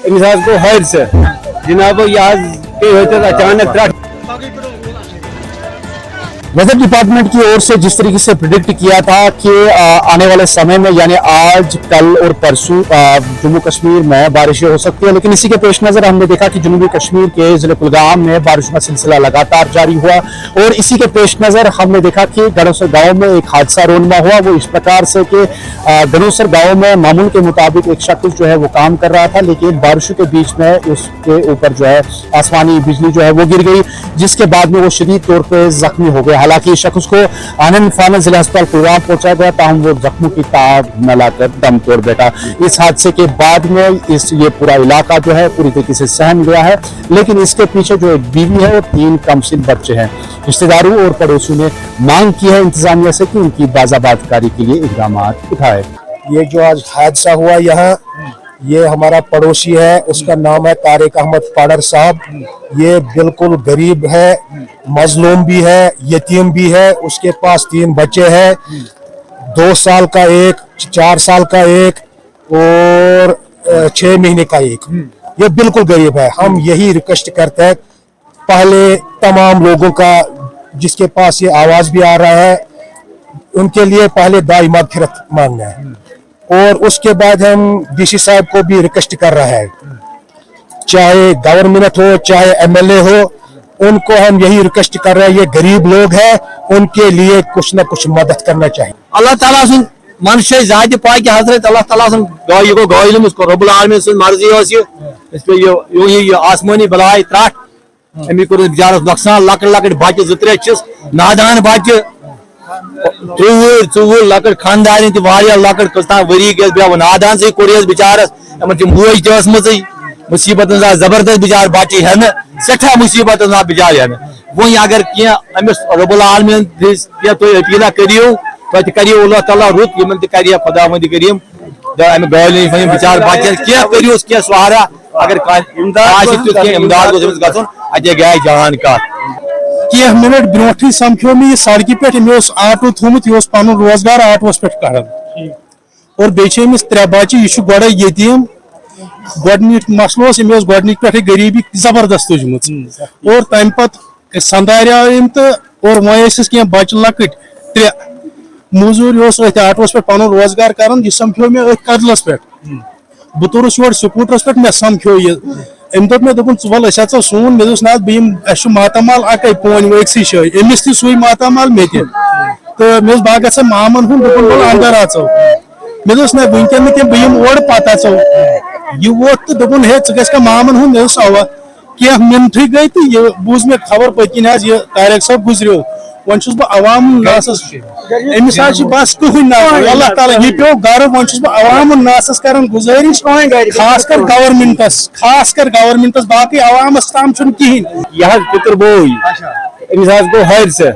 अमिस गो हादसा जनाब यह अचानक वेदर डिपार्टमेंट की ओर से जिस तरीके से प्रिडिक्ट किया था कि आने वाले समय में यानी आज कल और परसों जम्मू कश्मीर में बारिशें हो सकती है, लेकिन इसी के पेश नज़र हमने देखा कि जनूबी कश्मीर के ज़िले कुलगाम में बारिश का सिलसिला लगातार जारी हुआ और इसी के पेश नज़र हमने देखा कि गणोसर गांव में एक हादसा रोनमा हुआ। वो इस प्रकार से कि गणोसर गांव में मामूल के मुताबिक एक शख्स जो है वो काम कर रहा था, लेकिन बारिशों के बीच में उसके ऊपर जो है आसमानी बिजली जो है वो गिर गई, जिसके बाद में वो शदीद तौर पर जख्मी हो गया। हालांकि इस शख्स को आनंद फानस जिला अस्पताल कुलगाम पहुंचाया गया, ताहम वो जख्मों की ताब न लाकर दम तोड़ बैठा। इस हादसे के बाद में ये पूरा इलाका जो है पूरी तरीके से सहम गया है, लेकिन इसके पीछे जो एक बीवी है और 3 कमसिन बच्चे हैं। रिश्तेदारों और पड़ोसियों ने मांग की है इंतजामिया से कि उनकी बाज़ाबातकारी के लिए इकदाम उठाए। ये जो आज हादसा हुआ यहाँ, ये हमारा पड़ोसी है, उसका नाम है तारिक अहमद पाडर साहब। ये बिल्कुल गरीब है, मजलूम भी है, यतीम भी है। उसके पास 3 बच्चे हैं, 2 साल का एक, 4 साल का एक और 6 महीने का एक। ये बिल्कुल गरीब है। हम यही रिक्वेस्ट करते हैं पहले तमाम लोगों का जिसके पास ये आवाज भी आ रहा है, उनके लिए पहले दाई मगफिरत मांगना है और उसके बाद हम डीसी साहब को भी रिक्वेस्ट कर रहा है, चाहे गवर्नमेंट हो चाहे एमएलए हो, उनको हम यही रिक्वेस्ट कर रहे हैं। ये गरीब लोग हैं, उनके लिए कुछ न कुछ मदद करना चाहिए। अल्लाह ताला सुन मनुष्य जात पाक हजरत अल्लाह ताला सुन गो गायलम इसको रब्बुल आलमीन सुन मर्जी हो इस पे ये आसमानी बलाय त्राट अमी को बेचारस नुकसान लकड़ लकड़ बच्चे 2-3 नादान बच्चे 3-4 लकड़ खानदार लकड़ कस्तान वरी गो नादान से कोरियस बेचारस मोज तस मुसीबत जबरदस्त बेचार बच्चे है सठा मुसीबत बेचार है वो अगर अमिस रब्बुल आलमीन तुम अपीला करियो तो करियो अल्लाह ताला रुत यमन कर खुदावंद करीम गायन बेचार बच्चन क्या करियो क्या सहारा अगर इमदाद गो अजे गए जान का कह मिनट ब्रोह समझो मे सड़क पे आटो थोमुत पन रोजगार आटोस पे कड़न और बेमिस 3 बच्चे यह गोड़े यतीम गोडनिक मसलो अमिस गोडनिक पे गरीबी जबरदस्त तुजम और तम पे संदारिया तो और वह कह बच्चे लकट 3 मजूर आटोस पे पन रोजगार कर यह समझो मे कदलस पे बह तुरस योर स्कूटरस पे मे समझो यह अम दोप मे दोपन वल सोन मे ना बह मातामाल अके पोन अक्सी जाए अमिस तुई मातामाल मे तो मे बह ग मामन हूँ दोपन अंदर आचो मे ना वनकन कह बह ओर पत आचो यह वोत तो दोपन हे ग मामन हूँ मे अवा कह मिनट गई तो यह बूझ मे खबर पकन यह तारिक साहब गुजरो वन बह अवाम नासस अमिस बस कहन ना अल्लाह ताला यह पे गर वन बह अवाम नासस कर गुजारिश खास कर गवर्नमेंटस बाकी अवामस ताम कहें यह पुत्र बोई अमिस गो हादसा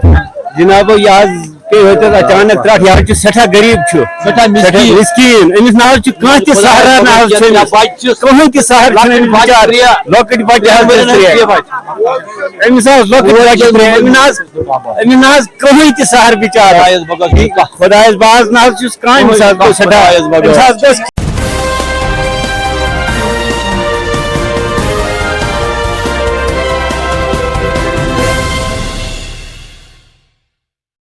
जनाब यह अचानक त्राट यह सठा गरीब मिस्कीन अमिस ना कह सहारा कहें कि सहारा लकट बच्चे अमिस ना कहें कि सहार बिचार खुदायस बाज ना कह